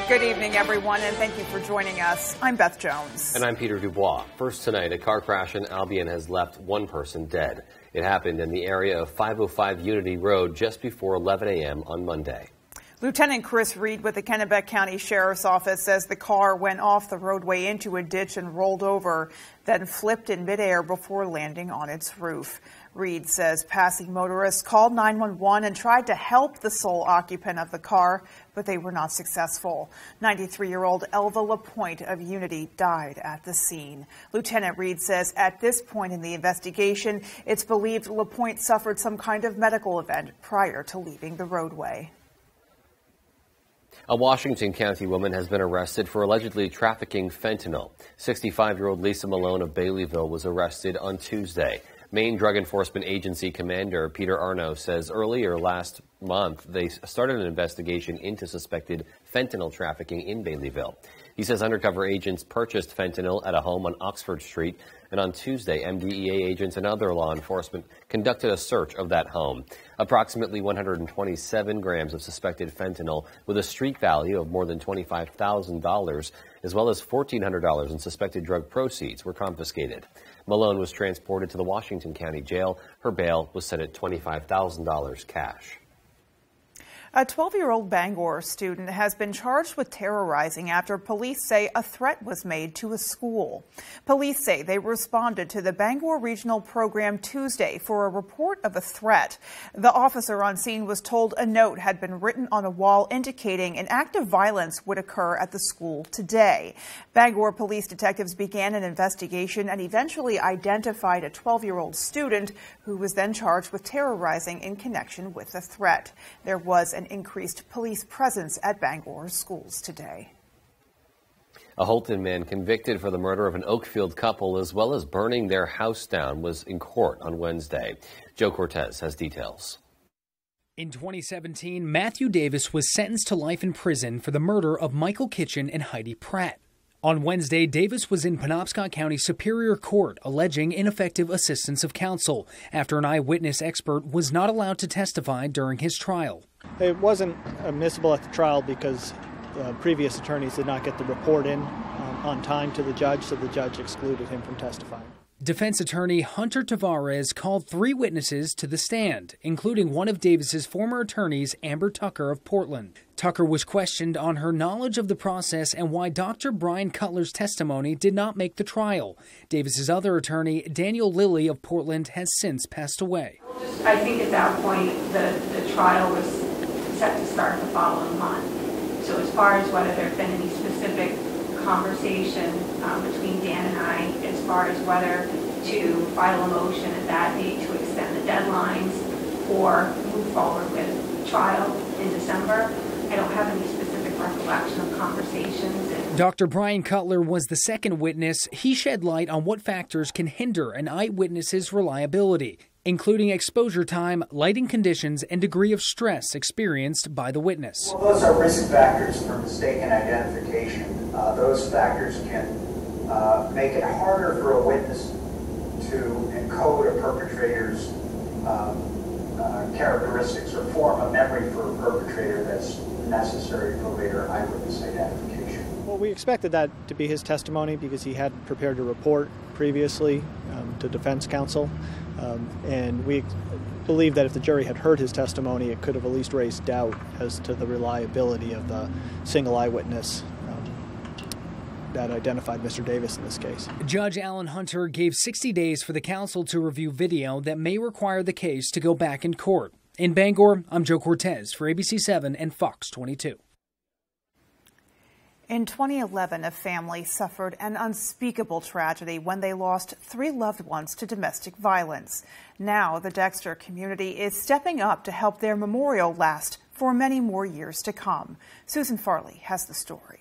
Good evening, everyone, and thank you for joining us. I'm Beth Jones. And I'm Peter Dubois. First tonight, a car crash in Albion has left one person dead. It happened in the area of 505 Unity Road just before 11 a.m. on Monday. Lieutenant Chris Reed with the Kennebec County Sheriff's Office says the car went off the roadway into a ditch and rolled over, then flipped in midair before landing on its roof. Reed says passing motorists called 911 and tried to help the sole occupant of the car, but they were not successful. 93-year-old Elva LaPointe of Unity died at the scene. Lieutenant Reed says at this point in the investigation, it's believed LaPointe suffered some kind of medical event prior to leaving the roadway. A Washington County woman has been arrested for allegedly trafficking fentanyl. 65-year-old Lisa Malone of Baileyville was arrested on Tuesday. Maine Drug Enforcement Agency Commander Peter Arno says earlier last month they started an investigation into suspected fentanyl trafficking in Baileyville. He says undercover agents purchased fentanyl at a home on Oxford Street, and on Tuesday, MDEA agents and other law enforcement conducted a search of that home. Approximately 127 grams of suspected fentanyl with a street value of more than $25,000, as well as $1,400 in suspected drug proceeds, were confiscated. Malone was transported to the Washington County Jail. Her bail was set at $25,000 cash. A 12-year-old Bangor student has been charged with terrorizing after police say a threat was made to a school. Police say they responded to the Bangor Regional Program Tuesday for a report of a threat. The officer on scene was told a note had been written on a wall indicating an act of violence would occur at the school today. Bangor police detectives began an investigation and eventually identified a 12-year-old student who was then charged with terrorizing in connection with the threat. There was an increased police presence at Bangor schools today. A Holton man convicted for the murder of an Oakfield couple as well as burning their house down was in court on Wednesday. Joe Cortez has details. In 2017, Matthew Davis was sentenced to life in prison for the murder of Michael Kitchen and Heidi Pratt. On Wednesday, Davis was in Penobscot County Superior Court alleging ineffective assistance of counsel after an eyewitness expert was not allowed to testify during his trial. It wasn't admissible at the trial because previous attorneys did not get the report in on time to the judge, so the judge excluded him from testifying. Defense attorney Hunter Tavares called 3 witnesses to the stand, including one of Davis's former attorneys, Amber Tucker of Portland. Tucker was questioned on her knowledge of the process and why Dr. Brian Cutler's testimony did not make the trial. Davis's other attorney, Daniel Lilly of Portland, has since passed away. I think at that point the trial was set to start the following month. So as far as whether there have been any specific conversation between Dan and I as far as whether to file a motion at that date to extend the deadlines or move forward with trial in December, I don't have any specific recollection of conversations. Dr. Brian Cutler was the second witness. He shed light on what factors can hinder an eyewitness's reliability, including exposure time, lighting conditions, and degree of stress experienced by the witness. Well, those are risk factors for mistaken identification. Those factors can make it harder for a witness to encode a perpetrator's characteristics or form a memory for a perpetrator that's necessary for later eyewitness identification. Well, we expected that to be his testimony because he had prepared a report previously to defense counsel. And we believe that if the jury had heard his testimony, it could have at least raised doubt as to the reliability of the single eyewitness that identified Mr. Davis in this case. Judge Alan Hunter gave 60 days for the counsel to review video that may require the case to go back in court. In Bangor, I'm Joe Cortez for ABC 7 and Fox 22. In 2011, a family suffered an unspeakable tragedy when they lost 3 loved ones to domestic violence. Now, the Dexter community is stepping up to help their memorial last for many more years to come. Susan Farley has the story.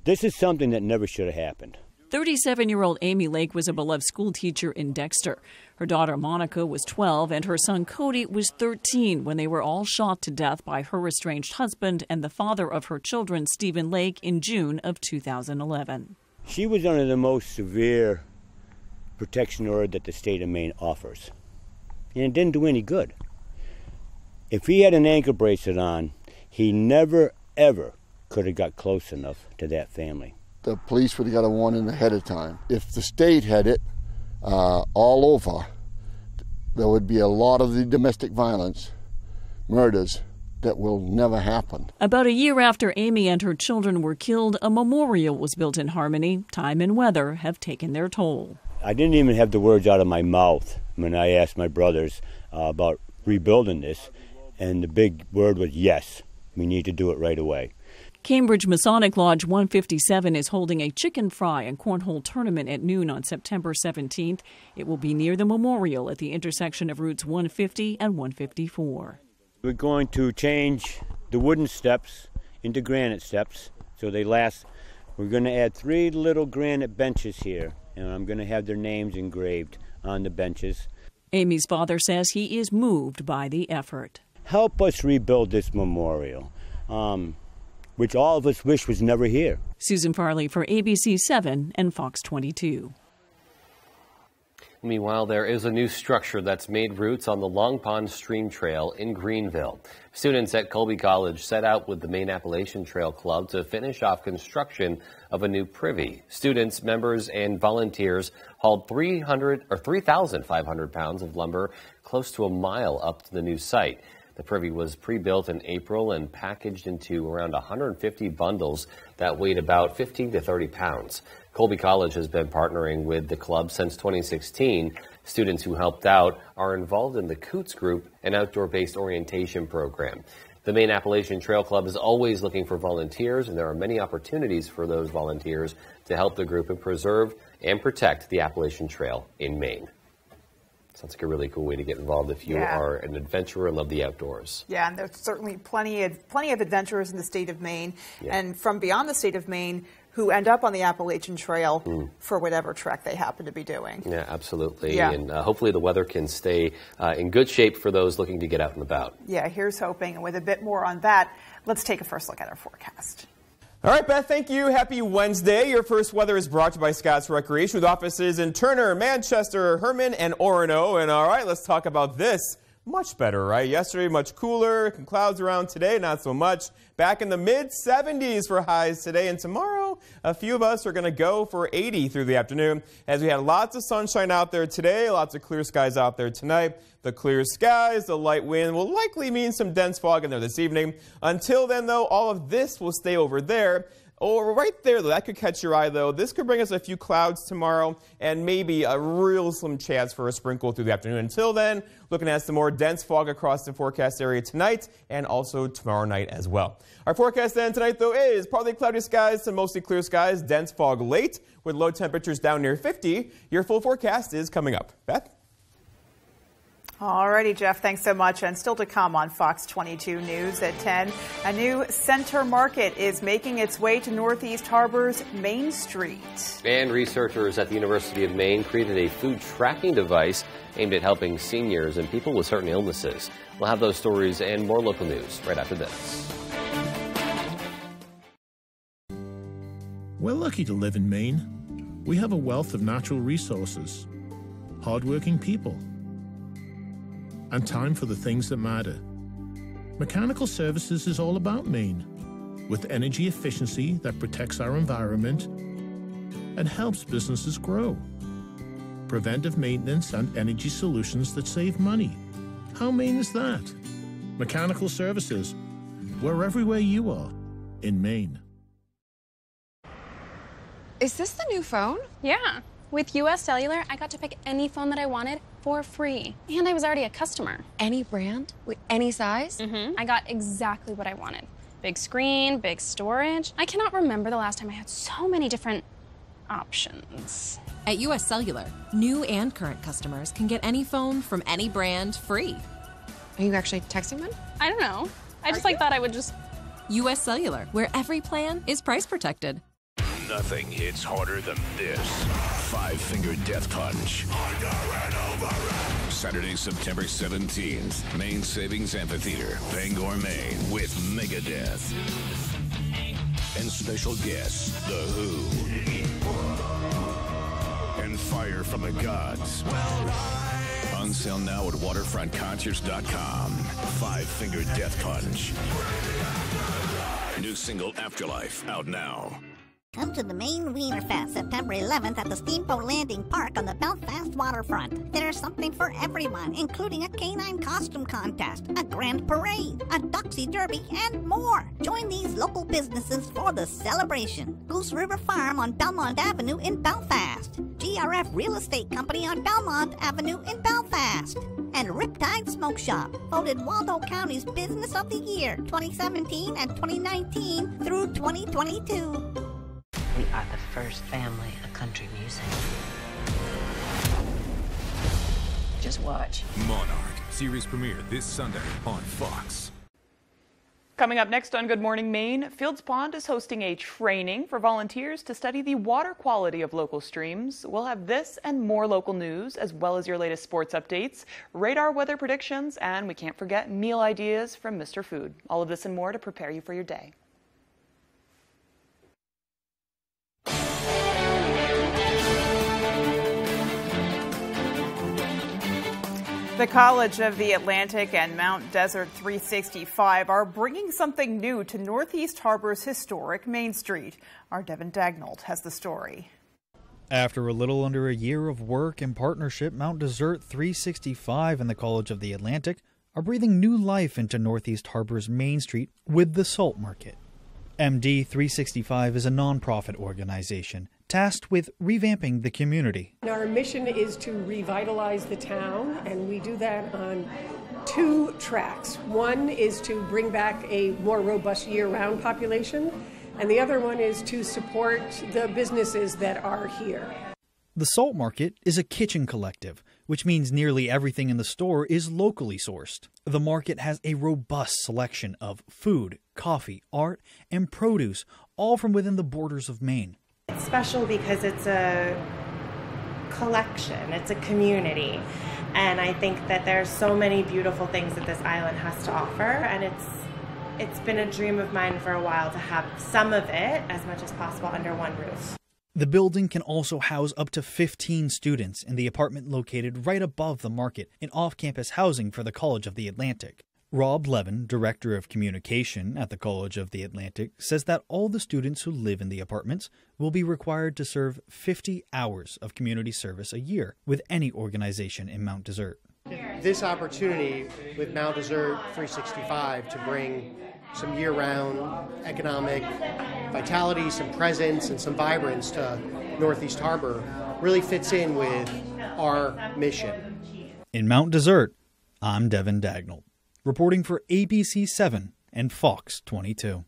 This is something that never should have happened. 37-year-old Amy Lake was a beloved school teacher in Dexter. Her daughter Monica was 12 and her son Cody was 13 when they were all shot to death by her estranged husband and the father of her children, Stephen Lake, in June of 2011. She was under the most severe protection order that the state of Maine offers. And it didn't do any good. If he had an ankle bracelet on, he never, ever could have got close enough to that family. The police would have got a warning ahead of time. If the state had it all over, there would be a lot of the domestic violence, murders, that will never happen. About a year after Amy and her children were killed, a memorial was built in Harmony. Time and weather have taken their toll. I didn't even have the words out of my mouth when I asked my brothers about rebuilding this, and the big word was yes, we need to do it right away. Cambridge Masonic Lodge 157 is holding a chicken fry and cornhole tournament at noon on September 17th. It will be near the memorial at the intersection of routes 150 and 154. We're going to change the wooden steps into granite steps so they last. We're going to add 3 little granite benches here, and I'm going to have their names engraved on the benches. Amy's father says he is moved by the effort. Help us rebuild this memorial, which all of us wish was never here. Susan Farley for ABC 7 and Fox 22. Meanwhile, there is a new structure that's made roots on the Long Pond Stream Trail in Greenville. Students at Colby College set out with the Maine Appalachian Trail Club to finish off construction of a new privy. Students, members, and volunteers hauled 3,500 pounds of lumber close to a mile up to the new site. The privy was pre-built in April and packaged into around 150 bundles that weighed about 15 to 30 pounds. Colby College has been partnering with the club since 2016. Students who helped out are involved in the Coots Group, an outdoor-based orientation program. The Maine Appalachian Trail Club is always looking for volunteers, and there are many opportunities for those volunteers to help the group and preserve and protect the Appalachian Trail in Maine. Sounds like a really cool way to get involved if you are an adventurer and love the outdoors. Yeah, and there's certainly plenty of adventurers in the state of Maine and from beyond the state of Maine who end up on the Appalachian Trail for whatever trek they happen to be doing. Yeah, absolutely. Yeah. And hopefully the weather can stay in good shape for those looking to get out and about. Yeah, here's hoping. And with a bit more on that, let's take a first look at our forecast. All right, Beth, thank you. Happy Wednesday. Your first weather is brought to you by Scott's Recreation with offices in Turner, Manchester, Herman, and Orono. And all right, let's talk about this. Much better, right? Yesterday, much cooler. Clouds around today, not so much. Back in the mid-70s for highs today. And tomorrow, a few of us are going to go for 80 through the afternoon as we had lots of sunshine out there today, lots of clear skies out there tonight. The clear skies, the light wind will likely mean some dense fog in there this evening. Until then, though, all of this will stay over there. Oh, right there, though, that could catch your eye, though. This could bring us a few clouds tomorrow and maybe a real slim chance for a sprinkle through the afternoon. Until then, looking at some more dense fog across the forecast area tonight and also tomorrow night as well. Our forecast then tonight, though, is partly cloudy skies to mostly clear skies, dense fog late with low temperatures down near 50. Your full forecast is coming up. Beth? Alrighty, Jeff, thanks so much. And still to come on Fox 22 News at 10, a new center market is making its way to Northeast Harbor's Main Street. And researchers at the University of Maine created a food tracking device aimed at helping seniors and people with certain illnesses. We'll have those stories and more local news right after this. We're lucky to live in Maine. We have a wealth of natural resources, hardworking people, and time for the things that matter. Mechanical Services is all about Maine, with energy efficiency that protects our environment and helps businesses grow. Preventive maintenance and energy solutions that save money. How Maine is that? Mechanical Services. We're everywhere you are in Maine. Is this the new phone? Yeah. With US Cellular, I got to pick any phone that I wanted for free. And I was already a customer. Any brand? With any size? Mm-hmm. I got exactly what I wanted. Big screen, big storage. I cannot remember the last time I had so many different options. At US Cellular, new and current customers can get any phone from any brand free. Are you actually texting them? I don't know. I just thought I would just... US Cellular, where every plan is price protected. Nothing hits harder than this. Five-Finger Death Punch. Saturday, September 17th, Maine Savings Amphitheater, Bangor, Maine, with Megadeth. And special guests, The Who. And Fire from the Gods. On sale now at waterfrontconcerts.com. Five-Finger Death Punch. New single Afterlife out now. Come to the Maine Wiener Fest, September 11th at the Steamboat Landing Park on the Belfast waterfront. There's something for everyone, including a canine costume contest, a grand parade, a Duxie Derby, and more. Join these local businesses for the celebration. Goose River Farm on Belmont Avenue in Belfast. GRF Real Estate Company on Belmont Avenue in Belfast. And Riptide Smoke Shop, voted Waldo County's Business of the Year 2017 and 2019 through 2022. We are the first family of country music. Just watch. Monarch, series premiere this Sunday on Fox. Coming up next on Good Morning Maine, Fields Pond is hosting a training for volunteers to study the water quality of local streams. We'll have this and more local news, as well as your latest sports updates, radar weather predictions, and we can't forget meal ideas from Mr. Food. All of this and more to prepare you for your day. The College of the Atlantic and Mount Desert 365 are bringing something new to Northeast Harbor's historic Main Street. Our Devin Dagnold has the story. After a little under a year of work and partnership, Mount Desert 365 and the College of the Atlantic are breathing new life into Northeast Harbor's Main Street with the Salt Market. MD 365 is a nonprofit organization tasked with revamping the community. Our mission is to revitalize the town, and we do that on two tracks. One is to bring back a more robust year-round population, and the other one is to support the businesses that are here. The Salt Market is a kitchen collective, which means nearly everything in the store is locally sourced. The market has a robust selection of food, coffee, art, and produce, all from within the borders of Maine. It's special because it's a collection, it's a community, and I think that there's so many beautiful things that this island has to offer, and it's been a dream of mine for a while to have some of it, as much as possible, under one roof. The building can also house up to 15 students in the apartment located right above the market in off-campus housing for the College of the Atlantic. Rob Levin, Director of Communication at the College of the Atlantic, says that all the students who live in the apartments will be required to serve 50 hours of community service a year with any organization in Mount Desert. This opportunity with Mount Desert 365 to bring some year-round economic vitality, some presence, and some vibrance to Northeast Harbor really fits in with our mission. In Mount Desert, I'm Devin Dagnold, reporting for ABC 7 and Fox 22.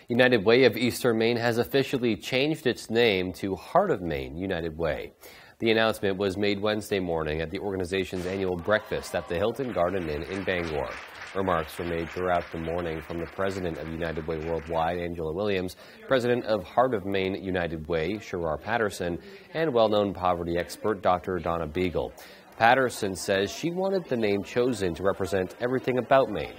United Way of Eastern Maine has officially changed its name to Heart of Maine United Way. The announcement was made Wednesday morning at the organization's annual breakfast at the Hilton Garden Inn in Bangor. Remarks were made throughout the morning from the president of United Way Worldwide, Angela Williams, president of Heart of Maine United Way, Sherrar Patterson, and well-known poverty expert Dr. Donna Beagle. Patterson says she wanted the name chosen to represent everything about Maine.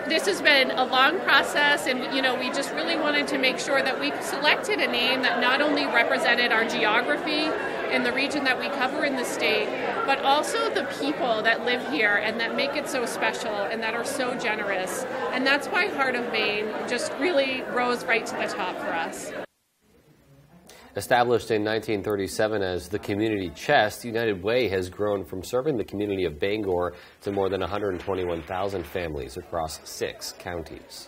This has been a long process, and we just really wanted to make sure that we selected a name that not only represented our geography and the region that we cover in the state, but also the people that live here and that make it so special and that are so generous. And that's why Heart of Maine just really rose right to the top for us. Established in 1937 as the Community Chest, United Way has grown from serving the community of Bangor to more than 121,000 families across 6 counties.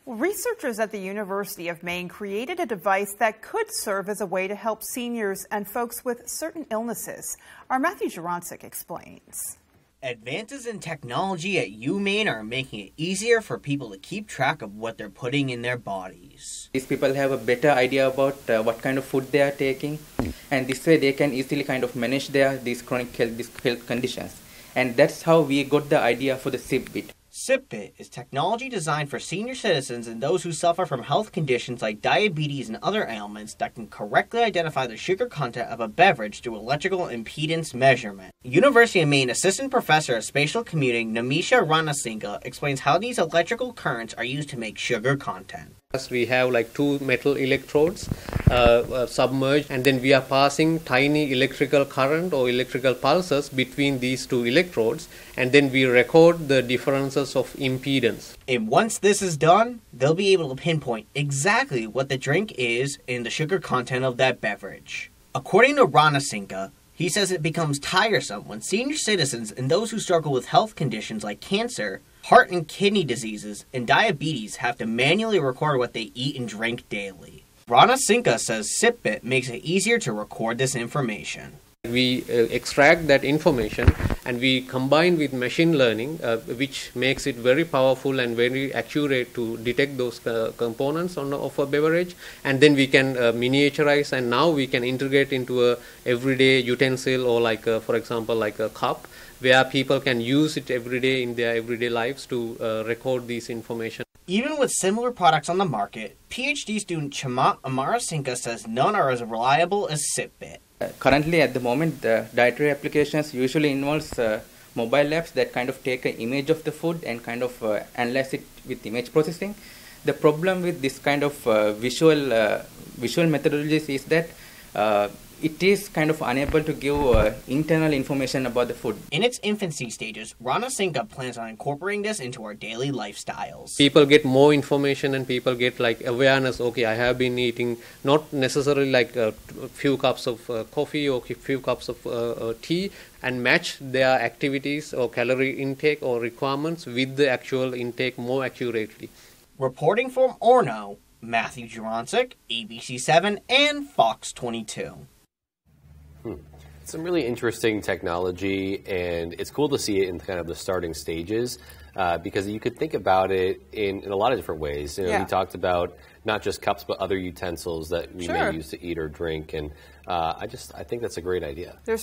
Well, researchers at the University of Maine created a device that could serve as a way to help seniors and folks with certain illnesses. Our Matthew Jurancic explains. Advances in technology at UMaine are making it easier for people to keep track of what they're putting in their bodies. These people have a better idea about what kind of food they are taking, and this way they can easily kind of manage these chronic health conditions. And that's how we got the idea for the SIP-Bit. SIP-Bit is technology designed for senior citizens and those who suffer from health conditions like diabetes and other ailments that can correctly identify the sugar content of a beverage through electrical impedance measurement. University of Maine Assistant Professor of Spatial Computing Namisha Ranasinghe explains how these electrical currents are used to make sugar content. We have like 2 metal electrodes submerged, and then we are passing tiny electrical current or electrical pulses between these 2 electrodes, and then we record the differences of impedance. And once this is done, they'll be able to pinpoint exactly what the drink is and the sugar content of that beverage. According to Ranasinka, he says it becomes tiresome when senior citizens and those who struggle with health conditions like cancer, heart and kidney diseases, and diabetes have to manually record what they eat and drink daily. Ranasinka says SipBit makes it easier to record this information. We extract that information and we combine with machine learning, which makes it very powerful and very accurate to detect those components of a beverage, and then we can miniaturize, and now we can integrate into a everyday utensil, or like for example like a cup, where people can use it every day in their everyday lives to record this information. Even with similar products on the market, PhD student Chamat Amarasinka says none are as reliable as SipBit. Currently, at the moment, the dietary applications usually involves mobile apps that kind of take an image of the food and kind of analyze it with image processing. The problem with this kind of visual methodologies is that it is kind of unable to give internal information about the food. In its infancy stages, Ranasinka plans on incorporating this into our daily lifestyles. People get more information and people get like awareness. Okay, I have been eating not necessarily like a few cups of coffee or a few cups of tea, and match their activities or calorie intake or requirements with the actual intake more accurately. Reporting from Orno, Matthew Jurancic, ABC7 and Fox 22. Some really interesting technology, and it's cool to see it in kind of the starting stages because you could think about it in a lot of different ways. You know, we talked about not just cups, but other utensils that we may use to eat or drink, and I think that's a great idea. There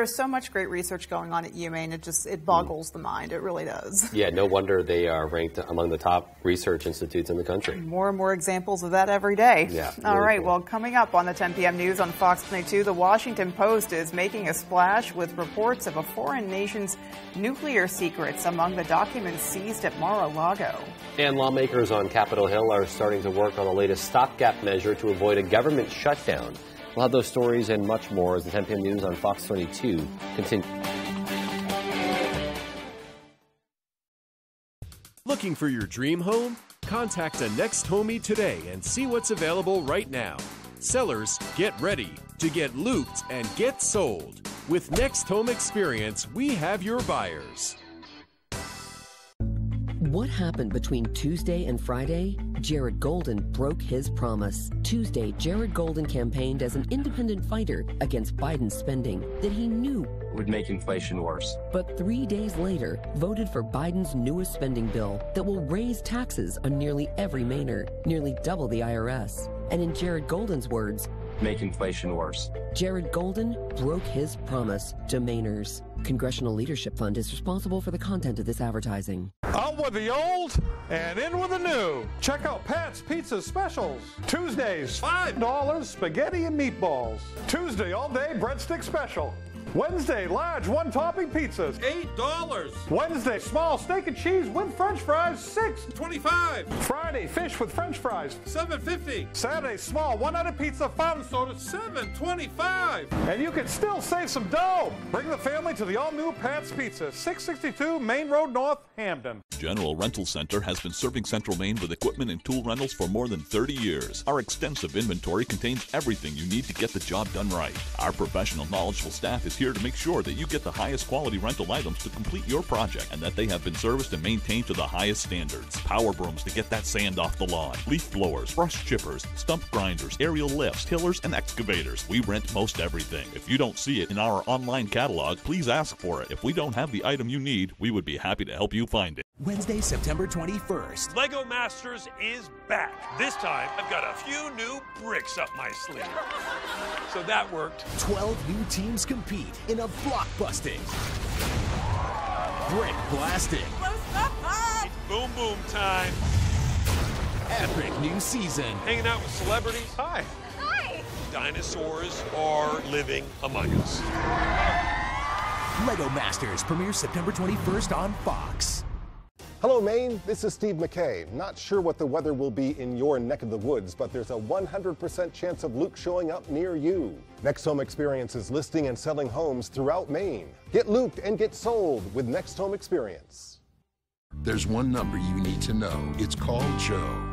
is so much great research going on at UMaine. It boggles the mind. It really does. Yeah, no wonder they are ranked among the top research institutes in the country. More and more examples of that every day. Yeah. All really right. cool. Well, coming up on the 10 p.m. news on Fox 22, the Washington Post is making a splash with reports of a foreign nation's nuclear secrets among the documents seized at Mar-a-Lago. And lawmakers on Capitol Hill are starting to work on the latest stopgap measure to avoid a government shutdown. We'll have those stories and much more as the 10 p.m. news on Fox 22 continues. Looking for your dream home? Contact a Next Homie today and see what's available right now. Sellers, get ready to get looped and get sold. With Next Home Experience, we have your buyers. What happened between Tuesday and Friday? Jared Golden broke his promise. Tuesday, Jared Golden campaigned as an independent fighter against Biden's spending that he knew would make inflation worse. But 3 days later, voted for Biden's newest spending bill that will raise taxes on nearly every Mainer, nearly double the IRS. And in Jared Golden's words, make inflation worse. Jared Golden broke his promise to Mainers. Congressional Leadership Fund is responsible for the content of this advertising. Out with the old and in with the new. Check out Pat's Pizza Specials. Tuesdays, $5 spaghetti and meatballs. Tuesday all-day breadstick special. Wednesday, large one-topping pizzas, $8. Wednesday, small steak and cheese with French fries, $6.25. Friday, fish with French fries, $7.50. Saturday, small one-headed pizza, fountain soda, $7.25. And you can still save some dough. Bring the family to the all-new Pat's Pizza, 662 Main Road North, Hamden. General Rental Center has been serving Central Maine with equipment and tool rentals for more than 30 years. Our extensive inventory contains everything you need to get the job done right. Our professional, knowledgeable staff is here to make sure that you get the highest quality rental items to complete your project and that they have been serviced and maintained to the highest standards. Power brooms to get that sand off the lawn, leaf blowers, brush chippers, stump grinders, aerial lifts, tillers, and excavators. We rent most everything. If you don't see it in our online catalog, please ask for it. If we don't have the item you need, we would be happy to help you find it. Wednesday, September 21st. Lego Masters is back. This time, I've got a few new bricks up my sleeve. So that worked. 12 new teams compete in a blockbusting brick blasting. It's boom boom time. Epic new season. Hanging out with celebrities. Hi. Hi. Dinosaurs are living among us. Lego Masters premieres September 21st on Fox. Hello, Maine. This is Steve McKay. Not sure what the weather will be in your neck of the woods, but there's a 100% chance of Luke showing up near you. Next Home Experience is listing and selling homes throughout Maine. Get looped and get sold with Next Home Experience. There's one number you need to know. It's called Joe.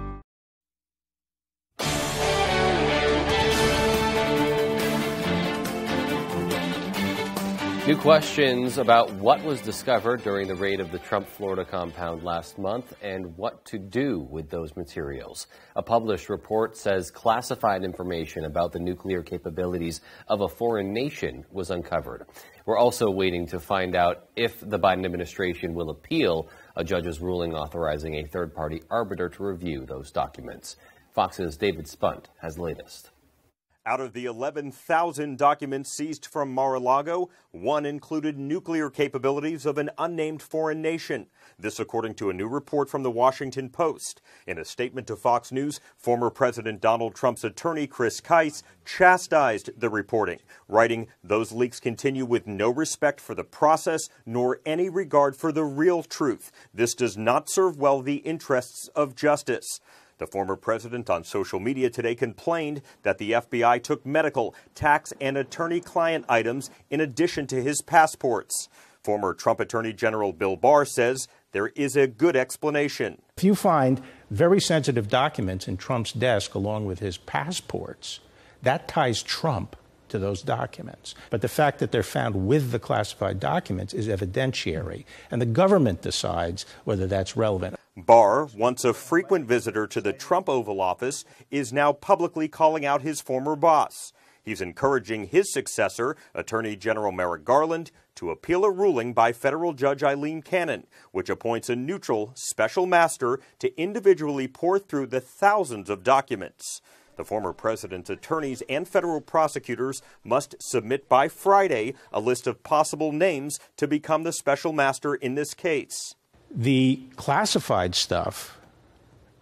New questions about what was discovered during the raid of the Trump Florida compound last month and what to do with those materials. A published report says classified information about the nuclear capabilities of a foreign nation was uncovered. We're also waiting to find out if the Biden administration will appeal a judge's ruling authorizing a third-party arbiter to review those documents. Fox's David Spunt has the latest. Out of the 11,000 documents seized from Mar-a-Lago, one included nuclear capabilities of an unnamed foreign nation. This according to a new report from the Washington Post. In a statement to Fox News, former President Donald Trump's attorney Chris Kise chastised the reporting, writing, "Those leaks continue with no respect for the process nor any regard for the real truth. This does not serve well the interests of justice." The former president on social media today complained that the FBI took medical, tax, and attorney-client items in addition to his passports. Former Trump Attorney General Bill Barr says there is a good explanation. If you find very sensitive documents in Trump's desk along with his passports, that ties Trump to those documents. But the fact that they're found with the classified documents is evidentiary, and the government decides whether that's relevant. Barr, once a frequent visitor to the Trump Oval Office, is now publicly calling out his former boss. He's encouraging his successor, Attorney General Merrick Garland, to appeal a ruling by federal Judge Eileen Cannon, which appoints a neutral special master to individually pore through the thousands of documents. The former president's attorneys and federal prosecutors must submit by Friday a list of possible names to become the special master in this case. The classified stuff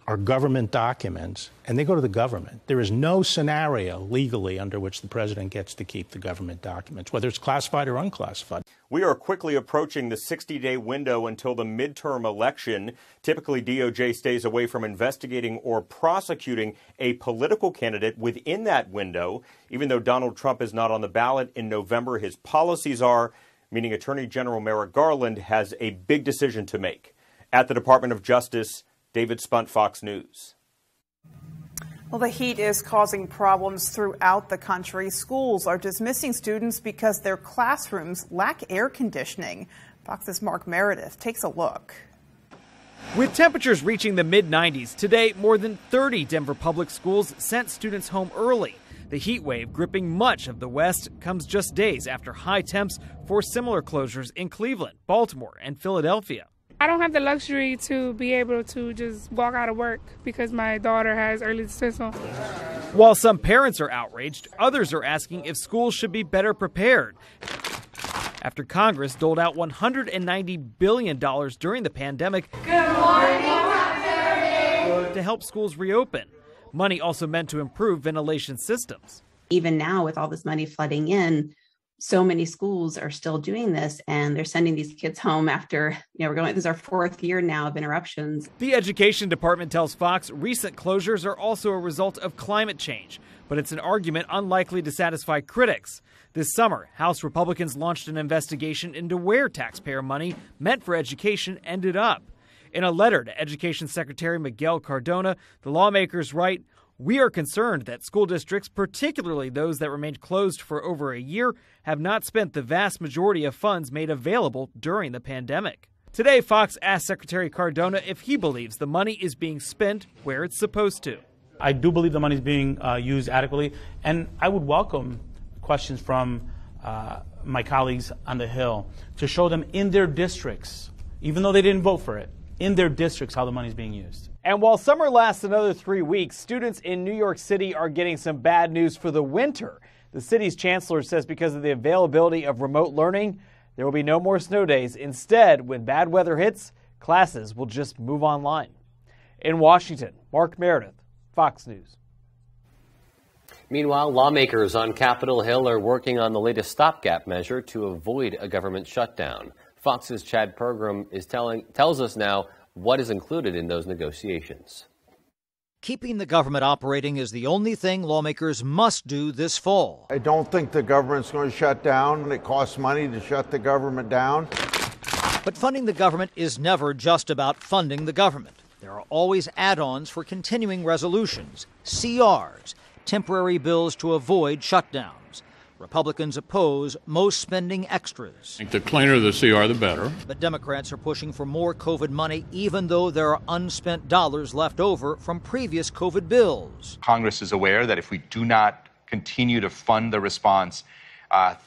are government documents, and they go to the government. There is no scenario legally under which the president gets to keep the government documents, whether it's classified or unclassified. We are quickly approaching the 60-day window until the midterm election. Typically, DOJ stays away from investigating or prosecuting a political candidate within that window. Even though Donald Trump is not on the ballot in November, his policies are, meaning Attorney General Merrick Garland has a big decision to make. At the Department of Justice, David Spunt, Fox News. Well, the heat is causing problems throughout the country. Schools are dismissing students because their classrooms lack air conditioning. Fox's Mark Meredith takes a look. With temperatures reaching the mid-90s, today more than 30 Denver public schools sent students home early. The heat wave gripping much of the West comes just days after high temps forced similar closures in Cleveland, Baltimore, and Philadelphia. I don't have the luxury to be able to just walk out of work because my daughter has early dismissal. While some parents are outraged, others are asking if schools should be better prepared. After Congress doled out $190 billion during the pandemic to help schools reopen. Money also meant to improve ventilation systems. Even now, with all this money flooding in, so many schools are still doing this, and they're sending these kids home after, this is our 4th year now of interruptions. The Education Department tells Fox recent closures are also a result of climate change, but it's an argument unlikely to satisfy critics. This summer, House Republicans launched an investigation into where taxpayer money meant for education ended up. In a letter to Education Secretary Miguel Cardona, the lawmakers write, "We are concerned that school districts, particularly those that remained closed for over a year, have not spent the vast majority of funds made available during the pandemic." Today, Fox asked Secretary Cardona if he believes the money is being spent where it's supposed to. I do believe the money is being used adequately, and I would welcome questions from my colleagues on the Hill to show them in their districts, even though they didn't vote for it, in their districts how the money is being used. And while summer lasts another 3 weeks, students in New York City are getting some bad news for the winter. The city's chancellor says because of the availability of remote learning, there will be no more snow days. Instead, when bad weather hits, classes will just move online. In Washington, Mark Meredith, Fox News. Meanwhile, lawmakers on Capitol Hill are working on the latest stopgap measure to avoid a government shutdown. Fox's Chad Pergram tells us now what is included in those negotiations. Keeping the government operating is the only thing lawmakers must do this fall. I don't think the government's going to shut down. It costs money to shut the government down. But funding the government is never just about funding the government. There are always add-ons for continuing resolutions, CRs, temporary bills to avoid shutdowns. Republicans oppose most spending extras. I think the cleaner the CR, the better. But Democrats are pushing for more COVID money, even though there are unspent dollars left over from previous COVID bills. Congress is aware that if we do not continue to fund the response,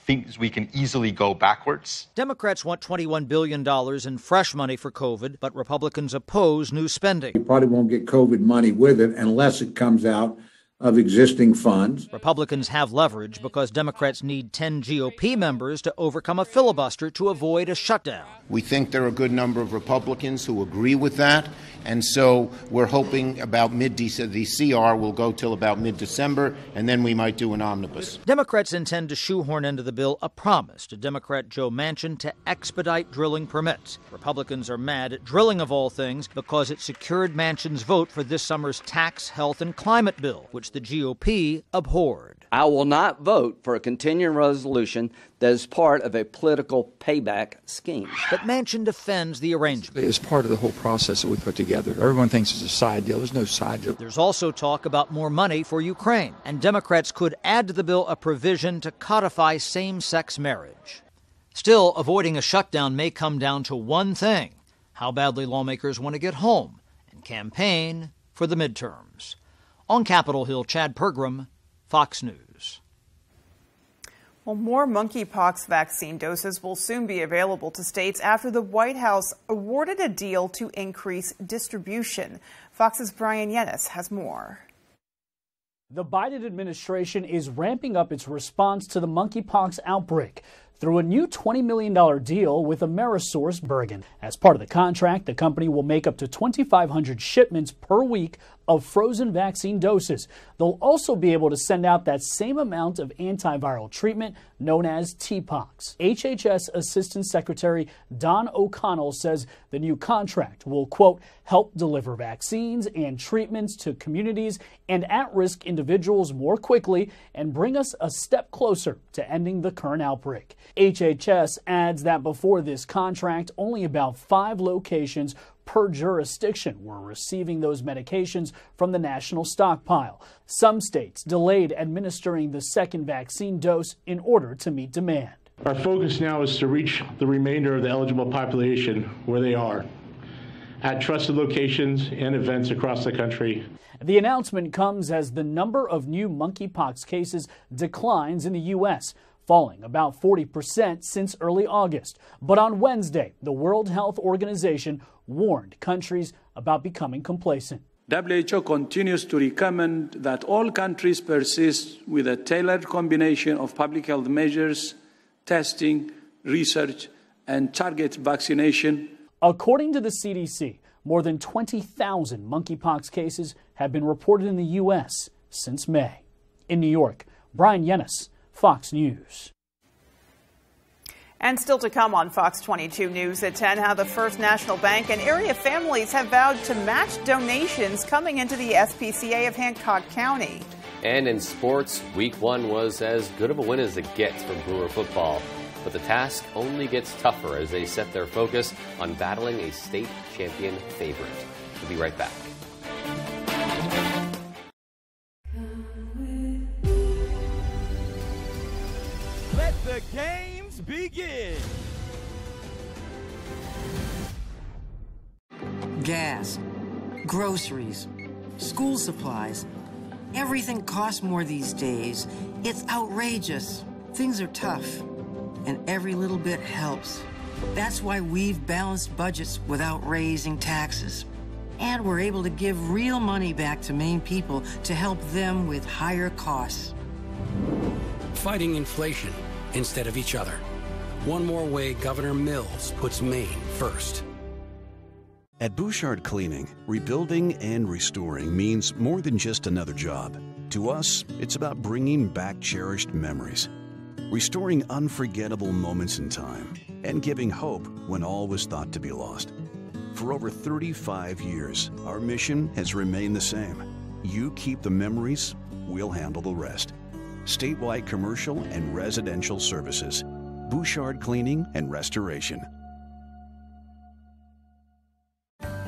thinks we can easily go backwards. Democrats want $21 billion in fresh money for COVID, but Republicans oppose new spending. You probably won't get COVID money with it unless it comes out of existing funds. Republicans have leverage because Democrats need 10 GOP members to overcome a filibuster to avoid a shutdown. We think there are a good number of Republicans who agree with that, and so we're hoping about mid-December, the CR will go till about mid-December, and then we might do an omnibus. Democrats intend to shoehorn into the bill a promise to Democrat Joe Manchin to expedite drilling permits. Republicans are mad at drilling, of all things, because it secured Manchin's vote for this summer's tax, health, and climate bill, which the GOP abhorred. I will not vote for a continuing resolution that is part of a political payback scheme. But Manchin defends the arrangement. It's part of the whole process that we put together. Everyone thinks it's a side deal. There's no side deal. There's also talk about more money for Ukraine, and Democrats could add to the bill a provision to codify same-sex marriage. Still, avoiding a shutdown may come down to one thing: how badly lawmakers want to get home and campaign for the midterms. On Capitol Hill, Chad Pergram, Fox News. Well, more monkeypox vaccine doses will soon be available to states after the White House awarded a deal to increase distribution. Fox's Brian Yennis has more. The Biden administration is ramping up its response to the monkeypox outbreak through a new $20 million deal with AmerisourceBergen. As part of the contract, the company will make up to 2,500 shipments per week of frozen vaccine doses. They'll also be able to send out that same amount of antiviral treatment known as TPOXX. HHS Assistant Secretary Don O'Connell says the new contract will, quote, help deliver vaccines and treatments to communities and at-risk individuals more quickly and bring us a step closer to ending the current outbreak. HHS adds that before this contract, only about 5 locations per jurisdiction were receiving those medications from the national stockpile. Some states delayed administering the second vaccine dose in order to meet demand. Our focus now is to reach the remainder of the eligible population where they are, at trusted locations and events across the country. The announcement comes as the number of new monkeypox cases declines in the U.S., falling about 40% since early August. But on Wednesday, the World Health Organization warned countries about becoming complacent. WHO continues to recommend that all countries persist with a tailored combination of public health measures, testing, research, and target vaccination. According to the CDC, more than 20,000 monkeypox cases have been reported in the U.S. since May. In New York, Brian Yennis, Fox News. And still to come on Fox 22 News at 10, how the First National Bank and area families have vowed to match donations coming into the SPCA of Hancock County. And in sports, Week 1 was as good of a win as it gets for Brewer football. But the task only gets tougher as they set their focus on battling a state champion favorite. We'll be right back. Let the games begin. Gas, groceries, school supplies. Everything costs more these days. It's outrageous. Things are tough, and every little bit helps. That's why we've balanced budgets without raising taxes. And we're able to give real money back to Maine people to help them with higher costs. Fighting inflation instead of each other. One more way Governor Mills puts Maine first. At Bouchard Cleaning, rebuilding and restoring means more than just another job. To us, it's about bringing back cherished memories, restoring unforgettable moments in time, and giving hope when all was thought to be lost. For over 35 years, our mission has remained the same. You keep the memories, we'll handle the rest. Statewide commercial and residential services. Bouchard Cleaning and Restoration.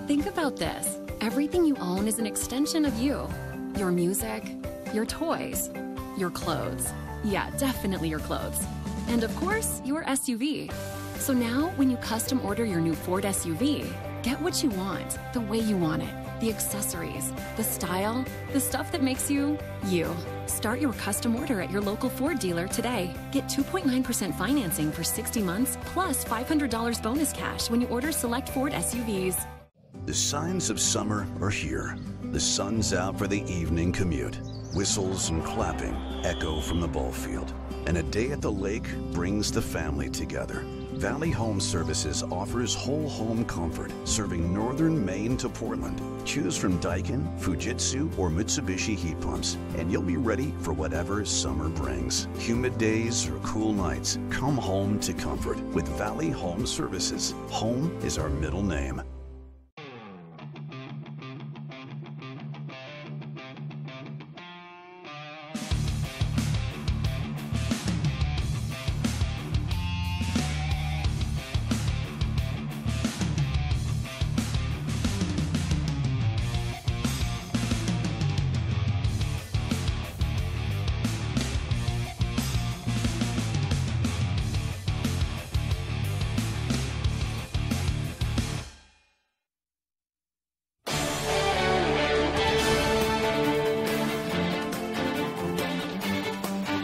Think about this. Everything you own is an extension of you. Your music, your toys, your clothes. Yeah, definitely your clothes. And of course, your SUV. So now, when you custom order your new Ford SUV, get what you want, the way you want it. The accessories, the style, the stuff that makes you, you. Start your custom order at your local Ford dealer today. Get 2.9% financing for 60 months, plus $500 bonus cash when you order select Ford SUVs. The signs of summer are here. The sun's out for the evening commute. Whistles and clapping echo from the ball field. And a day at the lake brings the family together. Valley Home Services offers whole home comfort, serving northern Maine to Portland. Choose from Daikin, Fujitsu, or Mitsubishi heat pumps, and you'll be ready for whatever summer brings. Humid days or cool nights, come home to comfort with Valley Home Services. Home is our middle name.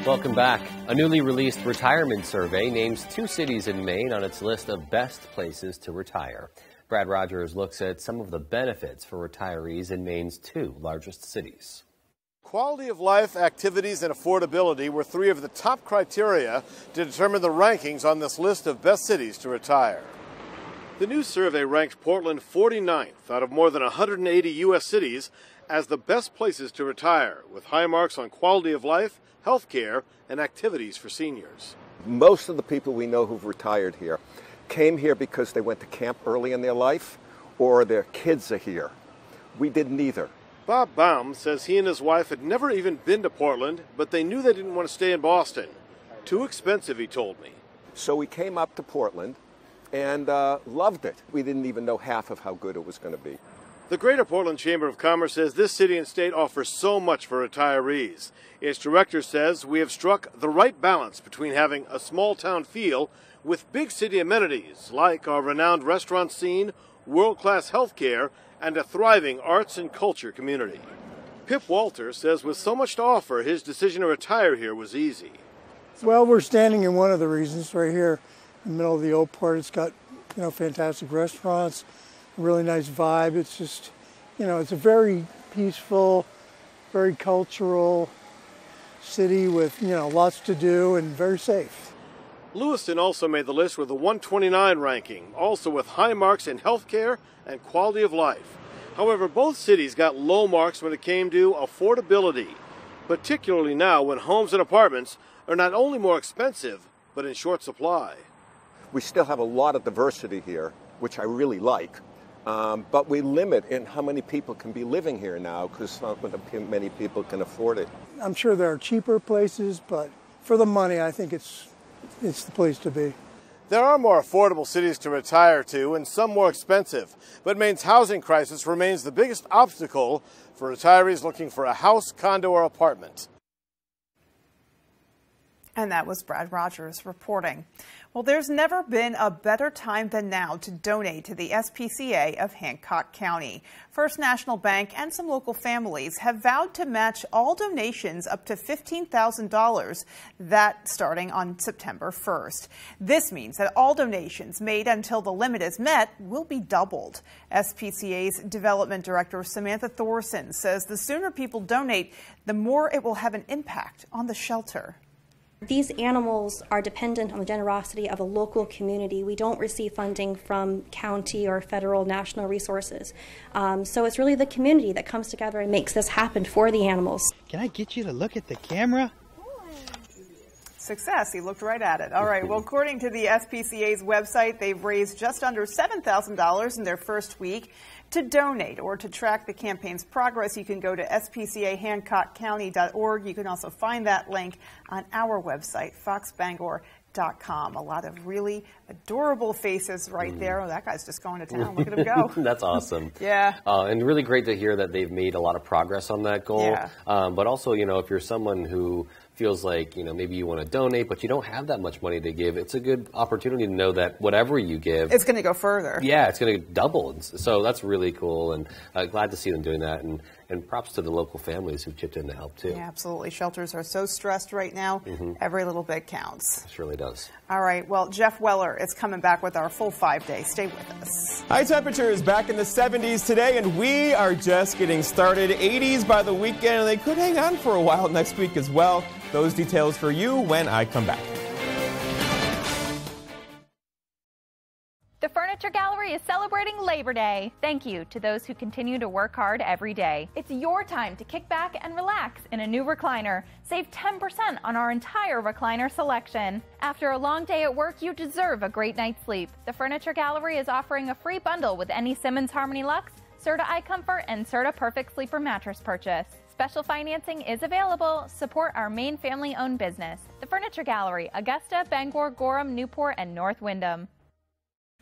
Welcome back. A newly released retirement survey names 2 cities in Maine on its list of best places to retire. Brad Rogers looks at some of the benefits for retirees in Maine's 2 largest cities. Quality of life, activities, and affordability were 3 of the top criteria to determine the rankings on this list of best cities to retire. The new survey ranked Portland 49th out of more than 180 U.S. cities as the best places to retire, with high marks on quality of life, health care, and activities for seniors. Most of the people we know who've retired here came here because they went to camp early in their life or their kids are here. We did neither. Bob Baum says he and his wife had never even been to Portland, but they knew they didn't want to stay in Boston. Too expensive, he told me. So we came up to Portland and loved it. We didn't even know half of how good it was going to be. The Greater Portland Chamber of Commerce says this city and state offers so much for retirees. Its director says we have struck the right balance between having a small town feel with big city amenities like our renowned restaurant scene, world-class health care, and a thriving arts and culture community. Pip Walter says with so much to offer, his decision to retire here was easy. Well, we're standing in one of the reasons right here in the middle of the old part. It's got, fantastic restaurants, a really nice vibe. It's just, it's a very peaceful, very cultural city with, lots to do and very safe. Lewiston also made the list with a 129 ranking, also with high marks in health care and quality of life. However, both cities got low marks when it came to affordability, particularly now when homes and apartments are not only more expensive, but in short supply. We still have a lot of diversity here, which I really like. But we limit in how many people can be living here now because not many people can afford it. I'm sure there are cheaper places, but for the money, I think it's the place to be. There are more affordable cities to retire to and some more expensive, but Maine's housing crisis remains the biggest obstacle for retirees looking for a house, condo, or apartment. And that was Brad Rogers reporting. Well, there's never been a better time than now to donate to the SPCA of Hancock County. First National Bank and some local families have vowed to match all donations up to $15,000, that starting on September 1st. This means that all donations made until the limit is met will be doubled. SPCA's Development Director Samantha Thorson says the sooner people donate, the more it will have an impact on the shelter. These animals are dependent on the generosity of a local community. We don't receive funding from county or federal national resources. So it's really the community that comes together and makes this happen for the animals. Can I get you to look at the camera? Success. He looked right at it. All right. Well, according to the SPCA's website, they've raised just under $7,000 in their first week. To donate or to track the campaign's progress, you can go to spcahancockcounty.org. You can also find that link on our website, foxbangor.com. A lot of really adorable faces right there. Oh, that guy's just going to town. Look at him go. That's awesome. Yeah. And really great to hear that they've made a lot of progress on that goal. Yeah. But also, if you're someone who feels like, maybe you want to donate, but you don't have that much money to give, it's a good opportunity to know that whatever you give, it's going to go further. Yeah, it's going to double. So that's really cool, and glad to see them doing that. And props to the local families who chipped in to help, too. Yeah, absolutely. Shelters are so stressed right now. Every little bit counts. It really does. All right. Well, Jeff Weller is coming back with our full 5-day. Stay with us. High temperatures back in the 70s today, and we are just getting started. 80s by the weekend, and they could hang on for a while next week as well. Those details for you when I come back. The Furniture Gallery is celebrating Labor Day. Thank you to those who continue to work hard every day. It's your time to kick back and relax in a new recliner. Save 10% on our entire recliner selection. After a long day at work, you deserve a great night's sleep. The Furniture Gallery is offering a free bundle with any Simmons Harmony Luxe, Serta iComfort, and Serta Perfect Sleeper mattress purchase. Special financing is available. Support our main family-owned business. The Furniture Gallery, Augusta, Bangor, Gorham, Newport, and North Wyndham.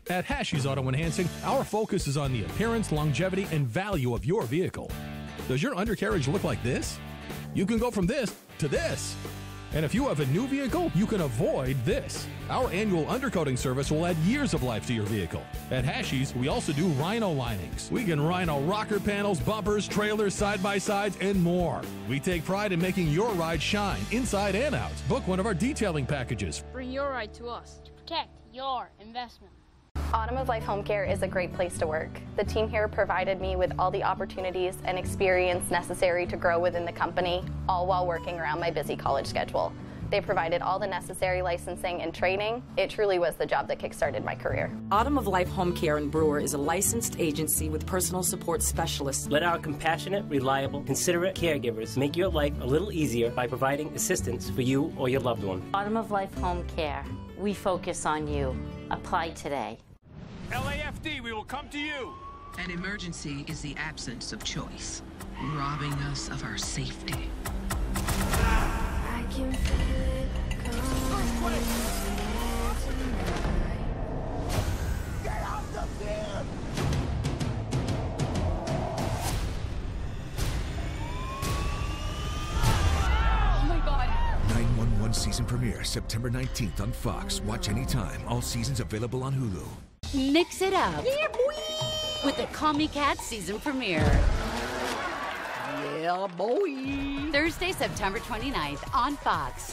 At Hashi's Auto Enhancing, our focus is on the appearance, longevity, and value of your vehicle. Does your undercarriage look like this? You can go from this to this. And if you have a new vehicle, you can avoid this. Our annual undercoating service will add years of life to your vehicle. At Hashi's, we also do rhino linings. We can rhino rocker panels, bumpers, trailers, side-by-sides, and more. We take pride in making your ride shine inside and out. Book one of our detailing packages. Bring your ride to us to protect your investment. Autumn of Life Home Care is a great place to work. The team here provided me with all the opportunities and experience necessary to grow within the company, all while working around my busy college schedule. They provided all the necessary licensing and training. It truly was the job that kickstarted my career. Autumn of Life Home Care in Brewer is a licensed agency with personal support specialists. Let our compassionate, reliable, considerate caregivers make your life a little easier by providing assistance for you or your loved one. Autumn of Life Home Care. We focus on you. Apply today. LAFD, we will come to you. An emergency is the absence of choice, robbing us of our safety. I can feel it coming. Get out of there! Oh my God! 911 season premiere September 19th on Fox. Watch anytime. All seasons available on Hulu. Mix it up. Yeah, boy! With the Call Me Cat season premiere. Yeah, boy! Thursday, September 29th on Fox.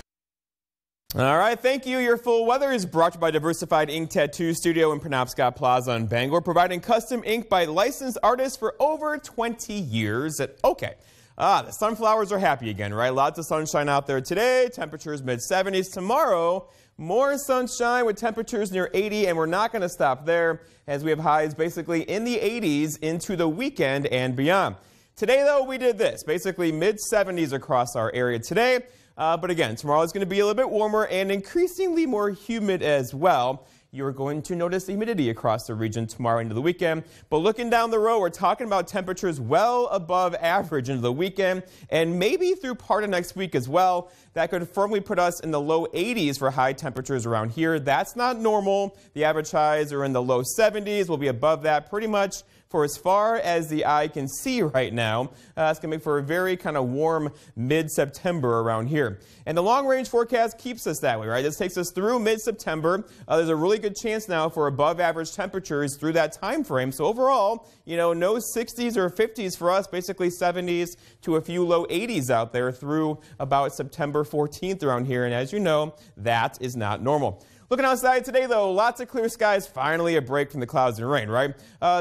All right, thank you. Your full weather is brought to you by Diversified Ink Tattoo Studio in Penobscot Plaza in Bangor, providing custom ink by licensed artists for over 20 years. The sunflowers are happy again, right? Lots of sunshine out there today. Temperatures mid-70s. Tomorrow, more sunshine with temperatures near 80, and we're not going to stop there as we have highs basically in the 80s into the weekend and beyond. Today, though, we did this, basically mid-70s across our area today. But again, tomorrow is going to be a little bit warmer and increasingly more humid as well. You're going to notice humidity across the region tomorrow into the weekend. But looking down the road, we're talking about temperatures well above average into the weekend and maybe through part of next week as well. That could firmly put us in the low 80s for high temperatures around here. That's not normal. The average highs are in the low 70s. We'll be above that pretty much for as far as the eye can see right now. It's going to make for a very kind of warm mid-September around here. And the long-range forecast keeps us that way, right? This takes us through mid-September. There's a really good chance now for above-average temperatures through that time frame. So overall, no 60s or 50s for us, basically 70s to a few low 80s out there through about September 14th around here. And as you know, that is not normal. Looking outside today, though, lots of clear skies, finally a break from the clouds and rain, right?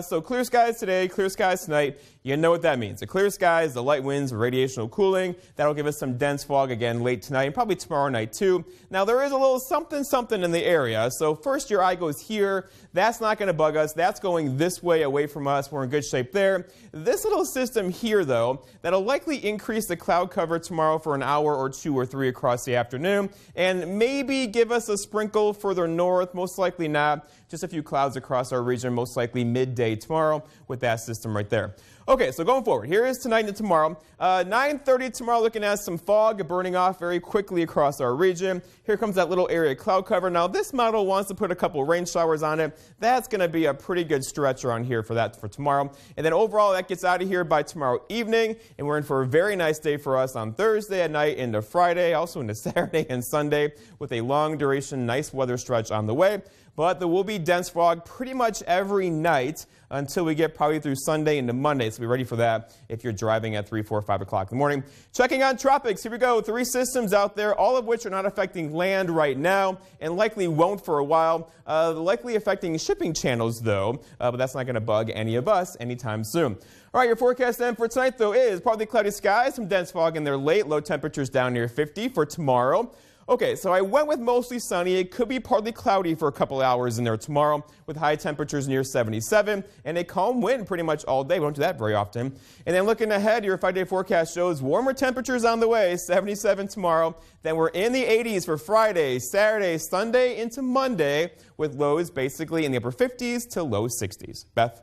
So clear skies today, clear skies tonight. You know what that means. The clear skies, the light winds, radiational cooling. That'll give us some dense fog again late tonight and probably tomorrow night, too. Now, there is a little something in the area. So first, your eye goes here. That's not going to bug us. That's going this way away from us. We're in good shape there. This little system here, though, that'll likely increase the cloud cover tomorrow for an hour or 2 or 3 across the afternoon and maybe give us a sprinkle further north, most likely not. Just a few clouds across our region, most likely midday tomorrow with that system right there. Okay, so going forward, here is tonight and tomorrow. 9:30 tomorrow, looking at some fog burning off very quickly across our region. Here comes that little area of cloud cover. Now, this model wants to put a couple rain showers on it. That's going to be a pretty good stretch around here for tomorrow. And then overall, that gets out of here by tomorrow evening, and we're in for a very nice day for us on Thursday at night into Friday, also into Saturday and Sunday with a long duration, nice weather stretch on the way. But there will be dense fog pretty much every night until we get probably through Sunday into Monday. So be ready for that if you're driving at 3, 4, 5 o'clock in the morning. Checking on tropics. Here we go. 3 systems out there, all of which are not affecting land right now and likely won't for a while. Likely affecting shipping channels, though, but that's not going to bug any of us anytime soon. All right, your forecast then for tonight, though, is partly cloudy skies, some dense fog in there late, low temperatures down near 50 for tomorrow. Okay, so I went with mostly sunny. It could be partly cloudy for a couple hours in there tomorrow with high temperatures near 77 and a calm wind pretty much all day. We don't do that very often. And then looking ahead, your 5-day forecast shows warmer temperatures on the way, 77 tomorrow. Then we're in the 80s for Friday, Saturday, Sunday into Monday with lows basically in the upper 50s to low 60s. Beth?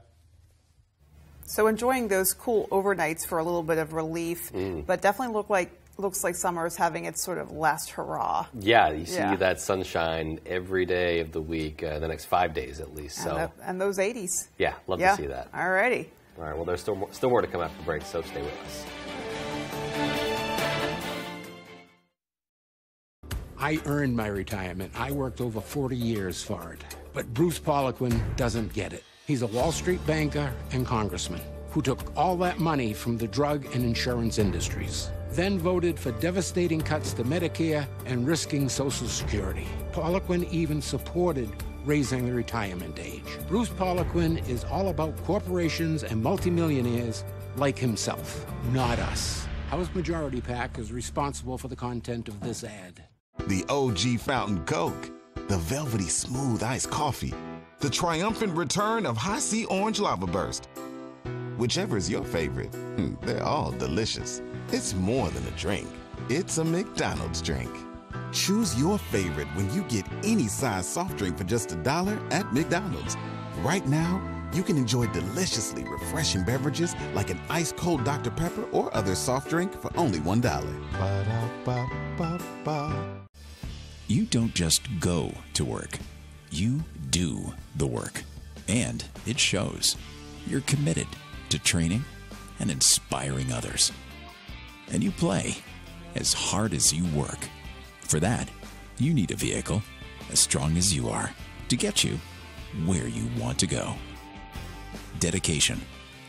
So enjoying those cool overnights for a little bit of relief, but definitely looks like summer is having its sort of last hurrah. Yeah, you see that sunshine every day of the week, the next 5 days at least. And those 80s. Yeah, love to see that. All righty. All right, well, there's still more to come after the break, so stay with us. I earned my retirement. I worked over 40 years for it. But Bruce Poliquin doesn't get it. He's a Wall Street banker and congressman who took all that money from the drug and insurance industries, then voted for devastating cuts to Medicare and risking Social Security. Poliquin even supported raising the retirement age. Bruce Poliquin is all about corporations and multimillionaires like himself, not us. House Majority PAC is responsible for the content of this ad. The OG Fountain Coke, the velvety smooth iced coffee, the triumphant return of High C Orange Lava Burst. Whichever is your favorite, they're all delicious. It's more than a drink. It's a McDonald's drink. Choose your favorite when you get any size soft drink for just $1 at McDonald's. Right now, you can enjoy deliciously refreshing beverages like an ice-cold Dr. Pepper or other soft drink for only $1. Ba-da-ba-ba-ba. You don't just go to work. You do the work. And it shows. You're committed to training and inspiring others. And you play as hard as you work. For that, you need a vehicle as strong as you are to get you where you want to go. Dedication.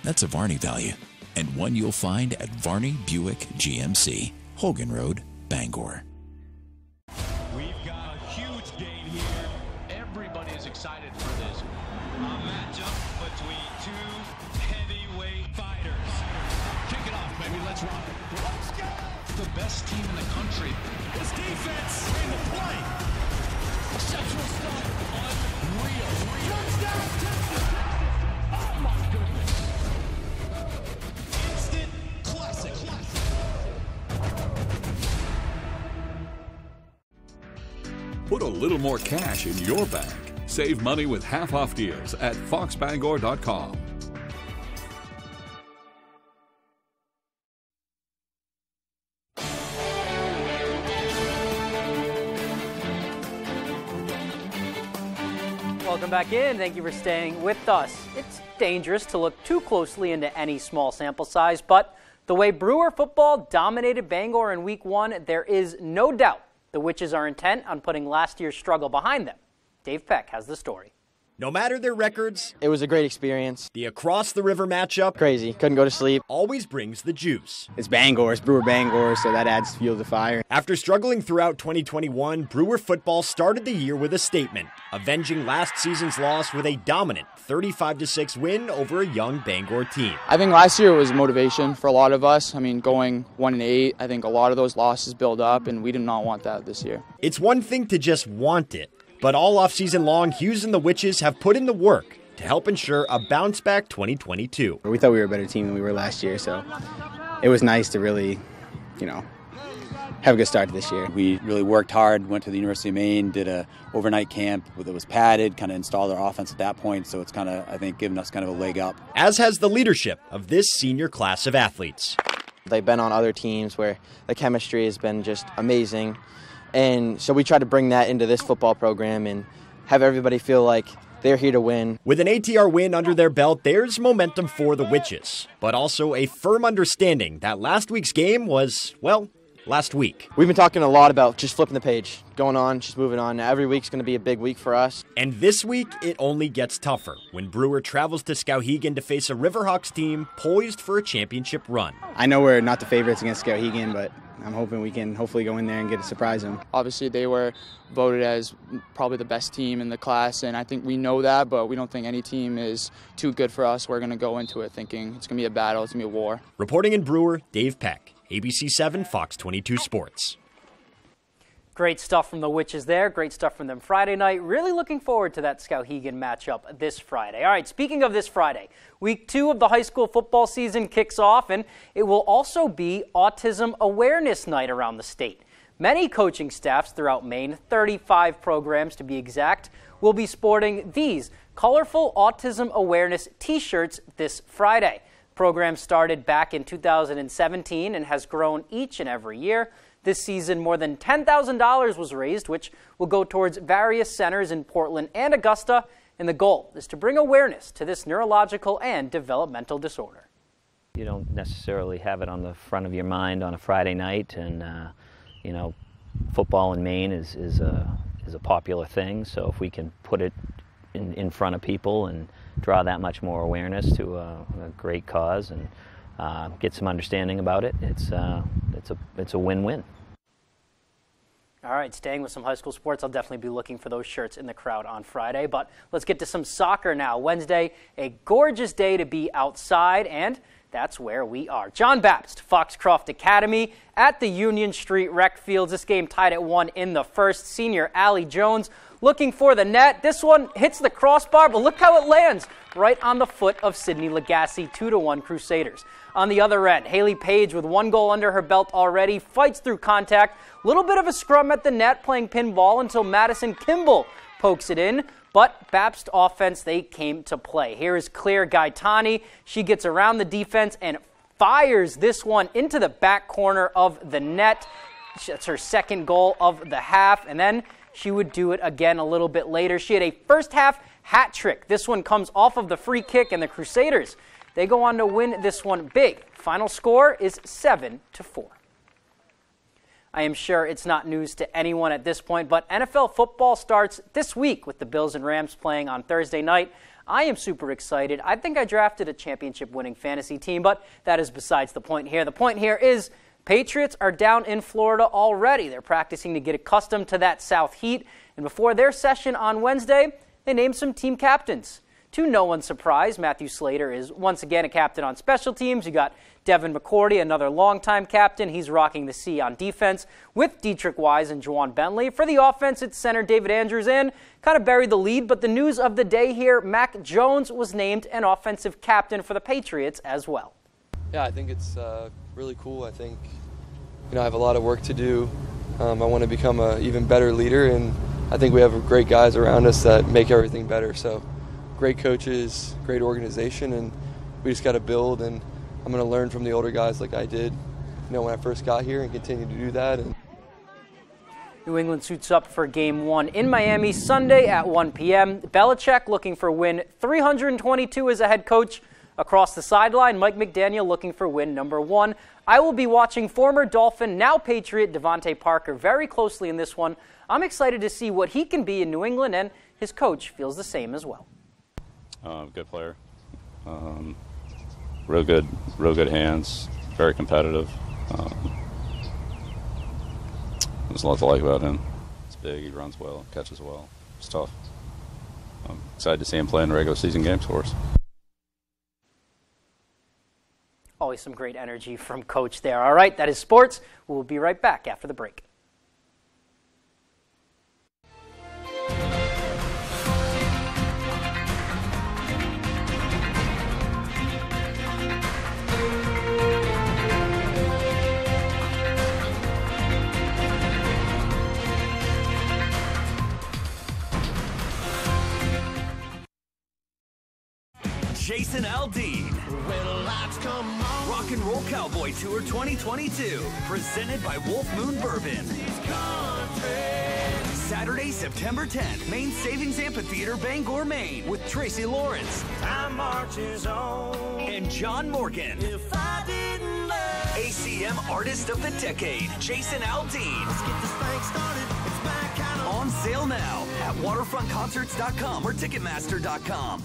That's a Varney value, and one you'll find at Varney Buick GMC, Hogan Road, Bangor. We've got a huge game here. Everybody is excited for this. A matchup between two heavyweight fighters. Kick it off, baby. Let's rock. Let's go. The best team in the country. His defense in the play. Exceptional stuff. Unreal. Touchdown, Texas. Oh, my goodness. Instant classic. Put a little more cash in your bank. Save money with half-off deals at foxbangor.com. Welcome back in. Thank you for staying with us. It's dangerous to look too closely into any small sample size, but the way Brewer football dominated Bangor in Week 1, there is no doubt the Witches are intent on putting last year's struggle behind them. Dave Peck has the story. No matter their records, it was a great experience. The across-the-river matchup, crazy. Couldn't go to sleep. Always brings the juice. It's Bangor. It's Brewer Bangor, so that adds fuel to the fire. After struggling throughout 2021, Brewer football started the year with a statement, avenging last season's loss with a dominant 35-6 win over a young Bangor team. I think last year was motivation for a lot of us. I mean, going 1-8, I think a lot of those losses build up, and we do not want that this year. It's one thing to just want it. But all offseason long, Hughes and the Witches have put in the work to help ensure a bounce-back 2022. We thought we were a better team than we were last year, so it was nice to really, have a good start to this year. We really worked hard, went to the University of Maine, did a overnight camp that was padded, kind of installed our offense at that point, so it's kind of, I think, given us kind of a leg up. As has the leadership of this senior class of athletes. They've been on other teams where the chemistry has been just amazing. And so we try to bring that into this football program and have everybody feel like they're here to win. With an ATR win under their belt, there's momentum for the Witches, but also a firm understanding that last week's game was, well, last week. We've been talking a lot about just flipping the page, going on, just moving on. Every week's going to be a big week for us. And this week, it only gets tougher when Brewer travels to Skowhegan to face a Riverhawks team poised for a championship run. I know we're not the favorites against Skowhegan, but I'm hoping we can hopefully go in there and get a surprise them. Obviously, they were voted as probably the best team in the class, and I think we know that, but we don't think any team is too good for us. We're going to go into it thinking it's going to be a battle, it's going to be a war. Reporting in Brewer, Dave Peck, ABC 7, Fox 22 Sports. Great stuff from the Witches there. Great stuff from them Friday night. Really looking forward to that Skowhegan matchup this Friday. All right, speaking of this Friday, week 2 of the high school football season kicks off, and it will also be Autism Awareness Night around the state. Many coaching staffs throughout Maine, 35 programs to be exact, will be sporting these colorful Autism Awareness t-shirts this Friday. The program started back in 2017 and has grown each and every year. This season, more than $10,000 was raised, which will go towards various centers in Portland and Augusta, and the goal is to bring awareness to this neurological and developmental disorder. You don't necessarily have it on the front of your mind on a Friday night, and football in Maine is a popular thing, so if we can put it in front of people and draw that much more awareness to a great cause and get some understanding about it, it's a win-win. All right, staying with some high school sports, I'll definitely be looking for those shirts in the crowd on Friday. But let's get to some soccer now. Wednesday, a gorgeous day to be outside, and that's where we are. John Baptist, Foxcroft Academy at the Union Street Rec Fields. This game tied at 1 in the first. Senior Allie Jones looking for the net. This one hits the crossbar, but look how it lands right on the foot of Sydney Lagasse, 2-1 Crusaders. On the other end, Haley Page with 1 goal under her belt already, fights through contact. Little bit of a scrum at the net, playing pinball until Madison Kimball pokes it in. But Baptist offense, they came to play. Here is Claire Gaetani. She gets around the defense and fires this one into the back corner of the net. That's her second goal of the half. And then she would do it again a little bit later. She had a first half hat trick. This one comes off of the free kick, and the Crusaders, they go on to win this one big. Final score is 7-4. I am sure it's not news to anyone at this point, but NFL football starts this week with the Bills and Rams playing on Thursday night. I am super excited. I think I drafted a championship-winning fantasy team, but that is besides the point here. The point here is Patriots are down in Florida already. They're practicing to get accustomed to that South heat, and before their session on Wednesday, they named some team captains. To no one's surprise, Matthew Slater is once again a captain on special teams. You got Devin McCourty, another longtime captain. He's rocking the C on defense with Dietrich Wise and Juwan Bentley. For the offense, it's center David Andrews in. Kind of buried the lead, but the news of the day here, Mac Jones was named an offensive captain for the Patriots as well. Yeah, I think it's really cool. I think I have a lot of work to do. I want to become an even better leader, and I think we have great guys around us that make everything better. So great coaches, great organization, and we just got to build, and I'm going to learn from the older guys like I did, when I first got here, and continue to do that. And New England suits up for Game 1 in Miami Sunday at 1 p.m. Belichick looking for win 322 as a head coach. Across the sideline, Mike McDaniel looking for win number 1. I will be watching former Dolphin, now Patriot, Devontae Parker very closely in this one. I'm excited to see what he can be in New England and his coach feels the same as well. Good player. Real good hands. Very competitive. There's a lot to like about him. He's big, he runs well, catches well. It's tough. I'm excited to see him play in regular season games for us. Always some great energy from Coach there. All right, that is sports. We'll be right back after the break. Jason Aldean. Rock and Roll Cowboy Tour 2022, presented by Wolf Moon Bourbon. Saturday, September 10th, Maine Savings Amphitheater, Bangor, Maine, with Tracy Lawrence. Time marches on. And John Morgan. If I didn't love. ACM Artist of the Decade, Jason Aldean. Let's get this thing started. It's back on sale now at waterfrontconcerts.com or ticketmaster.com.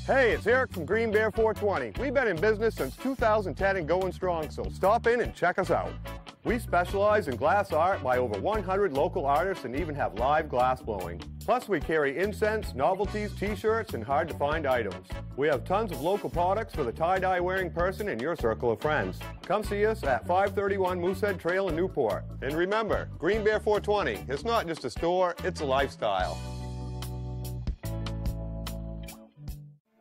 Hey, it's Eric from Green Bear 420. We've been in business since 2010 and going strong, so stop in and check us out. We specialize in glass art by over 100 local artists and even have live glass blowing. Plus, we carry incense, novelties, t-shirts, and hard-to-find items. We have tons of local products for the tie-dye wearing person in your circle of friends. Come see us at 531 Moosehead Trail in Newport. And remember, Green Bear 420, it's not just a store, it's a lifestyle.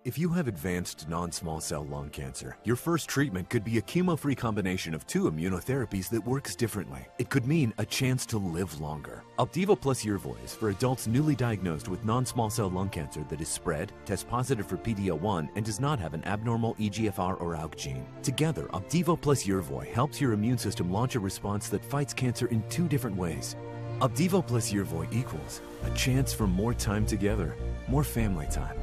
If you have advanced non-small cell lung cancer, your first treatment could be a chemo-free combination of 2 immunotherapies that works differently. It could mean a chance to live longer. Opdivo plus Yervoy is for adults newly diagnosed with non-small cell lung cancer that is spread, tests positive for PD-L1, and does not have an abnormal EGFR or ALK gene. Together, Opdivo plus Yervoy helps your immune system launch a response that fights cancer in 2 different ways. Opdivo plus Yervoy equals a chance for more time together, more family time,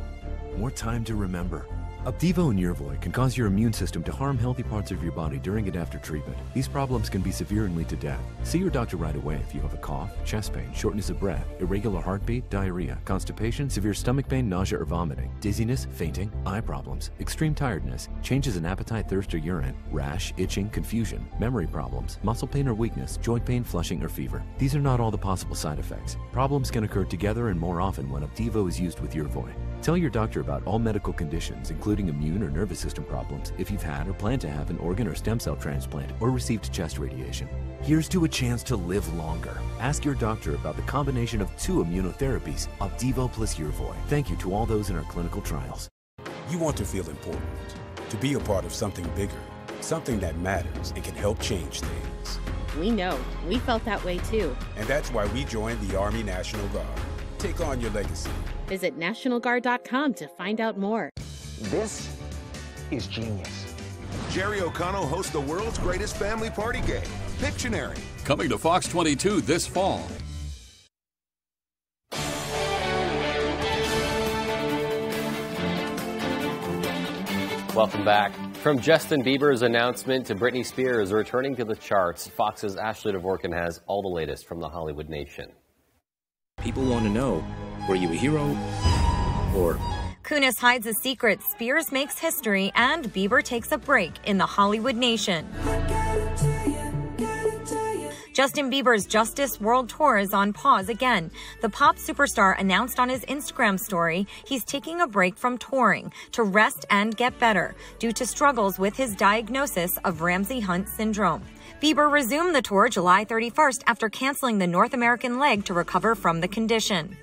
more time to remember. Opdivo and Yervoy can cause your immune system to harm healthy parts of your body during and after treatment. These problems can be severe and lead to death. See your doctor right away if you have a cough, chest pain, shortness of breath, irregular heartbeat, diarrhea, constipation, severe stomach pain, nausea or vomiting, dizziness, fainting, eye problems, extreme tiredness, changes in appetite, thirst or urine, rash, itching, confusion, memory problems, muscle pain or weakness, joint pain, flushing or fever. These are not all the possible side effects. Problems can occur together and more often when Opdivo is used with Yervoy. Tell your doctor about all medical conditions, including immune or nervous system problems, if you've had or plan to have an organ or stem cell transplant or received chest radiation. Here's to a chance to live longer. Ask your doctor about the combination of 2 immunotherapies, Opdivo plus Yervoy. Thank you to all those in our clinical trials. You want to feel important, to be a part of something bigger, something that matters and can help change things. We know. We felt that way too. And that's why we joined the Army National Guard. Take on your legacy. Visit NationalGuard.com to find out more. This is genius. Jerry O'Connell hosts the world's greatest family party game, Pictionary. Coming to Fox 22 this fall. Welcome back. From Justin Bieber's announcement to Britney Spears returning to the charts, Fox's Ashley Dvorkin has all the latest from the Hollywood Nation. People want to know, were you a hero or... Kunis hides a secret, Spears makes history, and Bieber takes a break in the Hollywood Nation. Justin Bieber's Justice World Tour is on pause again. The pop superstar announced on his Instagram story he's taking a break from touring to rest and get better due to struggles with his diagnosis of Ramsay-Hunt syndrome. Bieber resumed the tour July 31st after canceling the North American leg to recover from the condition.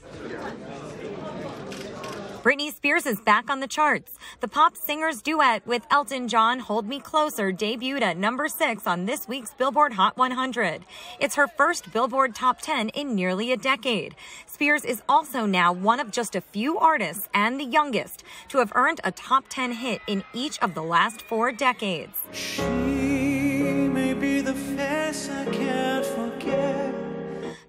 Britney Spears is back on the charts. The pop singer's duet with Elton John, Hold Me Closer, debuted at number 6 on this week's Billboard Hot 100. It's her first Billboard Top 10 in nearly a decade. Spears is also now one of just a few artists and the youngest to have earned a Top 10 hit in each of the last 4 decades. She may be the face I can't forget.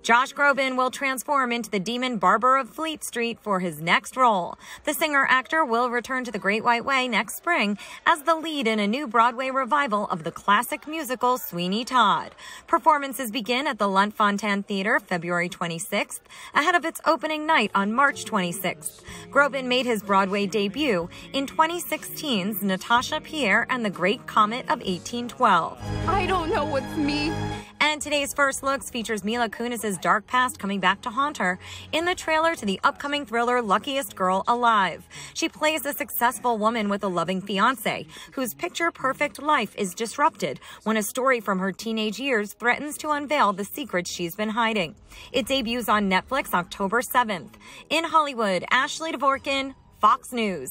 Josh Groban will transform into the demon barber of Fleet Street for his next role. The singer-actor will return to the Great White Way next spring as the lead in a new Broadway revival of the classic musical Sweeney Todd. Performances begin at the Lunt-Fontanne Theater February 26th, ahead of its opening night on March 26th. Groban made his Broadway debut in 2016's Natasha Pierre and the Great Comet of 1812. I don't know what's me. And today's First Looks features Mila Kunis's dark past coming back to haunt her in the trailer to the upcoming thriller Luckiest Girl Alive. She plays a successful woman with a loving fiancé whose picture-perfect life is disrupted when a story from her teenage years threatens to unveil the secrets she's been hiding. It debuts on Netflix October 7th. In Hollywood, Ashley Dvorkin, Fox News.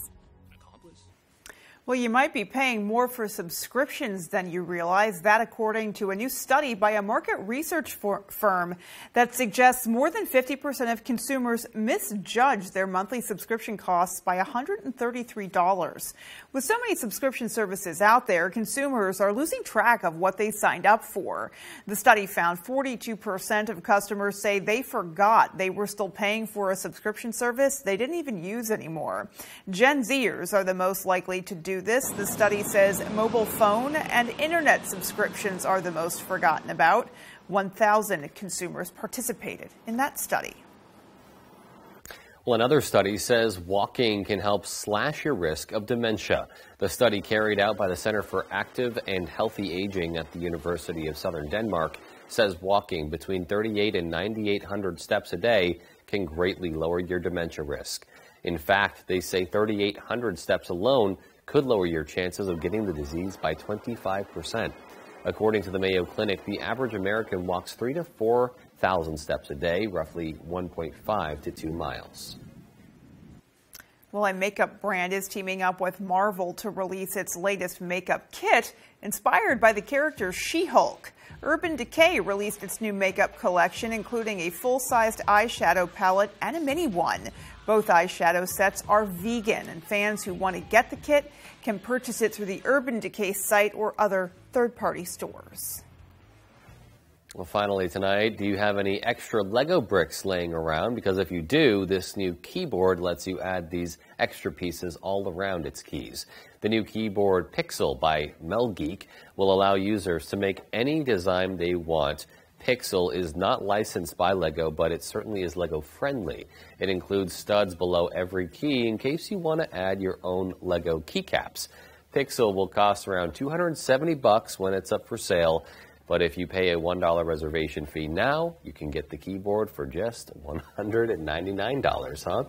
Well, you might be paying more for subscriptions than you realize. That according to a new study by a market research firm that suggests more than 50% of consumers misjudge their monthly subscription costs by $133. With so many subscription services out there, consumers are losing track of what they signed up for. The study found 42% of customers say they forgot they were still paying for a subscription service they didn't even use anymore. Gen Zers are the most likely to do this. The study says mobile phone and internet subscriptions are the most forgotten about. 1,000 consumers participated in that study. Well, another study says walking can help slash your risk of dementia. The study carried out by the Center for Active and Healthy Aging at the University of Southern Denmark says walking between 3,800 and 9,800 steps a day can greatly lower your dementia risk. In fact, they say 3,800 steps alone could lower your chances of getting the disease by 25%. According to the Mayo Clinic, the average American walks 3,000 to 4,000 steps a day, roughly 1.5 to 2 miles. Well, a makeup brand is teaming up with Marvel to release its latest makeup kit inspired by the character She-Hulk. Urban Decay released its new makeup collection, including a full-sized eyeshadow palette and a mini one. Both eyeshadow sets are vegan, and fans who want to get the kit can purchase it through the Urban Decay site or other third-party stores. Well, finally tonight, do you have any extra Lego bricks laying around? Because if you do, this new keyboard lets you add these extra pieces all around its keys. The new keyboard Pixel by Melgeek will allow users to make any design they want. Pixel is not licensed by Lego, but it certainly is Lego friendly. It includes studs below every key in case you want to add your own Lego keycaps. Pixel will cost around $270 when it's up for sale. But if you pay a $1 reservation fee now, you can get the keyboard for just $199, huh?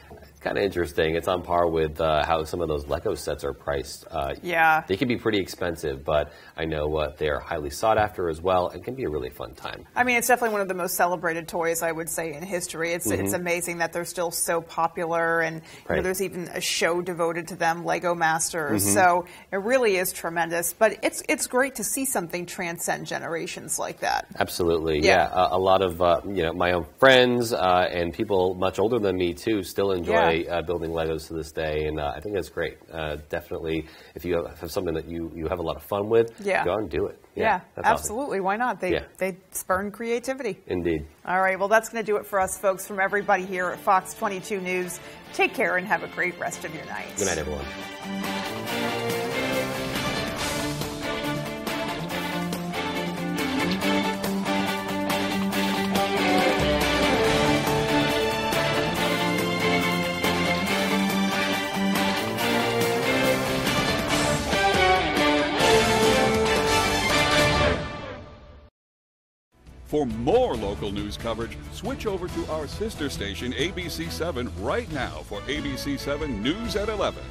It's kind of interesting. It's on par with how some of those Lego sets are priced. Yeah. They can be pretty expensive, but I know they're highly sought after as well and can be a really fun time. I mean, it's definitely one of the most celebrated toys, I would say, in history. It's amazing that they're still so popular, and you know, there's even a show devoted to them, Lego Masters. So it really is tremendous. But it's great to see something transcend generations like that. Absolutely, yeah. A lot of my own friends and people much older than me too still enjoy building Legos to this day, and I think that's great. Definitely, if you have something that you have a lot of fun with, go out and do it. Yeah, that's absolutely. awesome. Why not? They spurn creativity. Indeed. All right, well, that's going to do it for us, folks. From everybody here at Fox 22 News, take care and have a great rest of your night. Good night, everyone. For more local news coverage, switch over to our sister station, ABC7, right now for ABC7 News at 11.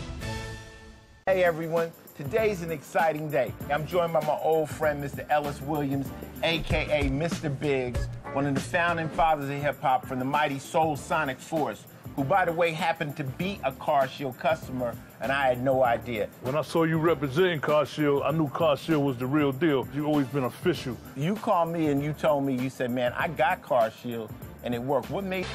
Hey, everyone. Today's an exciting day. I'm joined by my old friend, Mr. Ellis Williams, a.k.a. Mr. Biggs, one of the founding fathers of hip-hop from the mighty Soul Sonic Force, who, by the way, happened to be a CarShield customer, and I had no idea. When I saw you representing CarShield, I knew CarShield was the real deal. You've always been official. You called me and you told me, you said, man, I got CarShield, and it worked. What made...